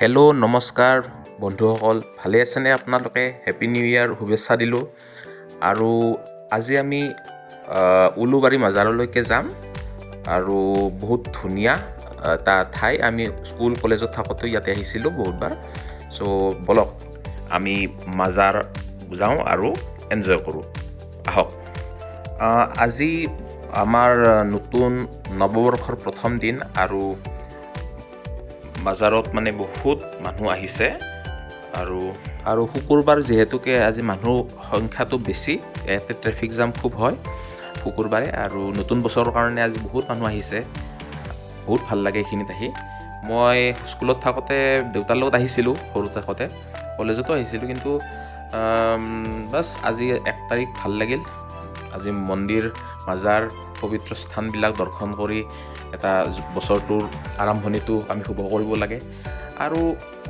Hello' নমস্কাৰ বন্ধুসকল, ভালে আছেনে আপোনালোকে? হেপী নিউ ইয়াৰ শুভেচ্ছা দিলোঁ। আৰু আজি আমি উলুবাৰী মাজাৰলৈকে যাম আৰু বহুত ধুনীয়া এটা ঠাই। আমি স্কুল কলেজত থাকোঁতে ইয়াতে আহিছিলোঁ বহুতবাৰ। চ' বলক আমি মাজাৰ যাওঁ আৰু এনজয় কৰোঁ, আহক। আজি আমাৰ নতুন নৱবৰ্ষৰ প্ৰথম দিন আৰু মাজাৰত মানে বহুত মানুহ আহিছে আৰু শুকুৰবাৰ যিহেতুকে আজি মানুহ সংখ্যাটো বেছি, ইয়াতে ট্ৰেফিক জাম খুব হয় শুকুৰবাৰে। আৰু নতুন বছৰৰ কাৰণে আজি বহুত মানুহ আহিছে, বহুত ভাল লাগে এইখিনিত আহি। মই স্কুলত থাকোঁতে দেউতাৰ লগত আহিছিলোঁ, সৰু থাকোঁতে কলেজতো আহিছিলোঁ, কিন্তু বাছ আজি 1 তাৰিখ ভাল লাগিল। আজি মন্দিৰ মাজাৰ পবিত্ৰ স্থানবিলাক দৰ্শন কৰি এটা বছৰটোৰ আৰম্ভণিটো আমি শুভ কৰিব লাগে। আৰু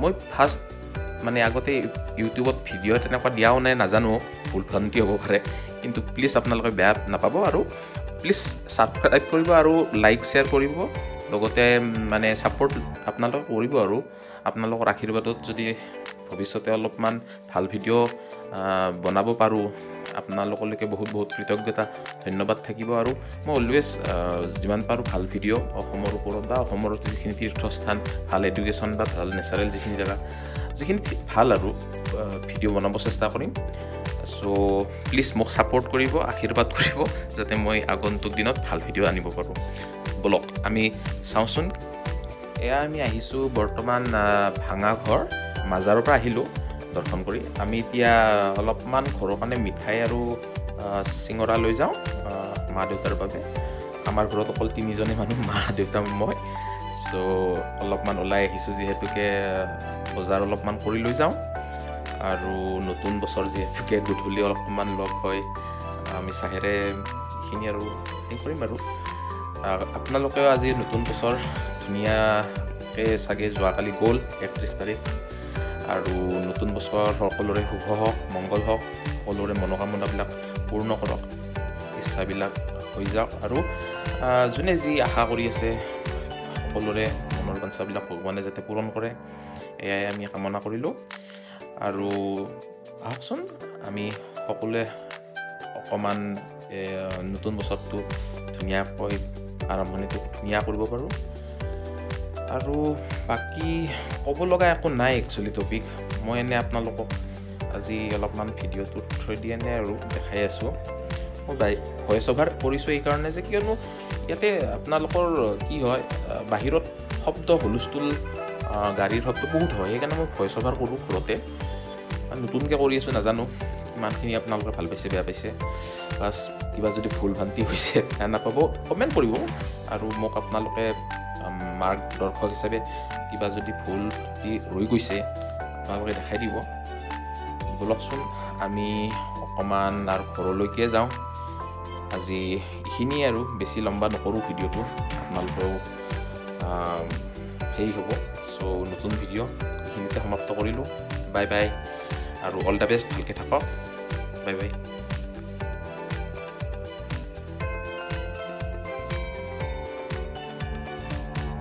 মই ফাৰ্ষ্ট মানে আগতে ইউটিউবত ভিডিঅ' তেনেকুৱা দিয়াও নাই, নাজানো, ভুল ভ্ৰান্তি হ'ব পাৰে, কিন্তু প্লিজ আপোনালোকে বেয়া নাপাব আৰু প্লিজ ছাবস্ক্ৰাইব কৰিব আৰু লাইক শ্বেয়াৰ কৰিব, লগতে মানে ছাপোৰ্ট আপোনালোকে কৰিব। আৰু আপোনালোকৰ আশীৰ্বাদত যদি ভৱিষ্যতে অলপমান ভাল ভিডিঅ' বনাব পাৰোঁ, আপোনালোকলৈকে বহুত বহুত কৃতজ্ঞতা, ধন্যবাদ থাকিব। আৰু মই অলৱেজ যিমান পাৰোঁ ভাল ভিডিঅ' অসমৰ ওপৰত বা অসমৰ যিখিনি তীৰ্থস্থান, ভাল এডুকেশ্যন বা ভাল নেচাৰেল যিখিনি জেগা, যিখিনি ভাল আৰু ভিডিঅ' বনাব চেষ্টা কৰিম। চ' প্লিজ মোক ছাপোৰ্ট কৰিব, আশীৰ্বাদ কৰিব, যাতে মই আগন্তুক দিনত ভাল ভিডিঅ' আনিব পাৰোঁ। বলক আমি চাওঁচোন। এয়া আমি আহিছোঁ বৰ্তমান ভাঙাঘৰ মাজাৰৰ পৰা আহিলোঁ দৰ্শন কৰি। আমি এতিয়া অলপমান ঘৰৰ কাৰণে মিঠাই আৰু চিঙৰা লৈ যাওঁ মা দেউতাৰ বাবে। আমাৰ ঘৰত অকল 3জনে মানুহ, মা দেউতা মই। চ' অলপমান ওলাই আহিছোঁ যিহেতুকে বজাৰ অলপমান কৰি লৈ যাওঁ। আৰু নতুন বছৰ যিহেতুকে গধূলি অলপমান লগ হৈ আমি চাহেৰে এইখিনি আৰু সেই কৰিম। আৰু আপোনালোকেও আজি নতুন বছৰ ধুনীয়াকৈ চাগে যোৱাকালি গ'ল 31 তাৰিখ। আৰু নতুন বছৰ সকলোৰে শুভ হওক, মংগল হওক, সকলোৰে মনোকামনাবিলাক পূৰ্ণ কৰক, ইচ্ছাবিলাক হৈ যাওক। আৰু যোনে যি আশা কৰি আছে সকলোৰে মনৰ বাঞ্ছাবিলাক ভগৱানে যাতে পূৰণ কৰে, এয়াই আমি কামনা কৰিলোঁ। আৰু আহকচোন আমি সকলোৱে অকণমান নতুন বছৰটো ধুনীয়াকৈ আৰম্ভণিটো ধুনীয়া কৰিব পাৰোঁ। আৰু বাকী ক'ব লগা একো নাই একচুৱেলি টপিক। মই এনে আপোনালোকক আজি অলপমান ভিডিঅ'টোত থৈ দি এনে আৰু দেখাই আছোঁ। মই ভইচ অভাৰ কৰিছোঁ এইকাৰণে যে কিয়নো ইয়াতে আপোনালোকৰ কি হয়, বাহিৰত শব্দ হুলস্থুল, গাড়ীৰ শব্দ বহুত হয়, সেইকাৰণে মই ভইচ অভাৰ কৰোঁ ঘৰতে। নতুনকৈ কৰি আছোঁ, নাজানো কিমানখিনি আপোনালোকে ভাল পাইছে বেয়া পাইছে। প্লাছ কিবা যদি ভুল ভ্ৰান্তি হৈছে বেয়া নাপাব, কমেণ্ট কৰিব। আৰু মোক আপোনালোকে মাৰ্গদৰ্শক হিচাপে কিবা যদি ভুল ভ্ৰান্তি ৰৈ গৈছে আপোনালোকে দেখাই দিব। বলকচোন আমি অকণমান আৰু ঘৰলৈকে যাওঁ। আজি এইখিনিয়ে আৰু বেছি লম্বা নকৰোঁ ভিডিঅ'টো, আপোনালোকেও হেৰি হ'ব। চ' নতুন ভিডিঅ' এইখিনিতে সমাপ্ত কৰিলোঁ। বাই বাই আৰু অল দ্য বেষ্ট, ভালকৈ থাকক। Bye bye.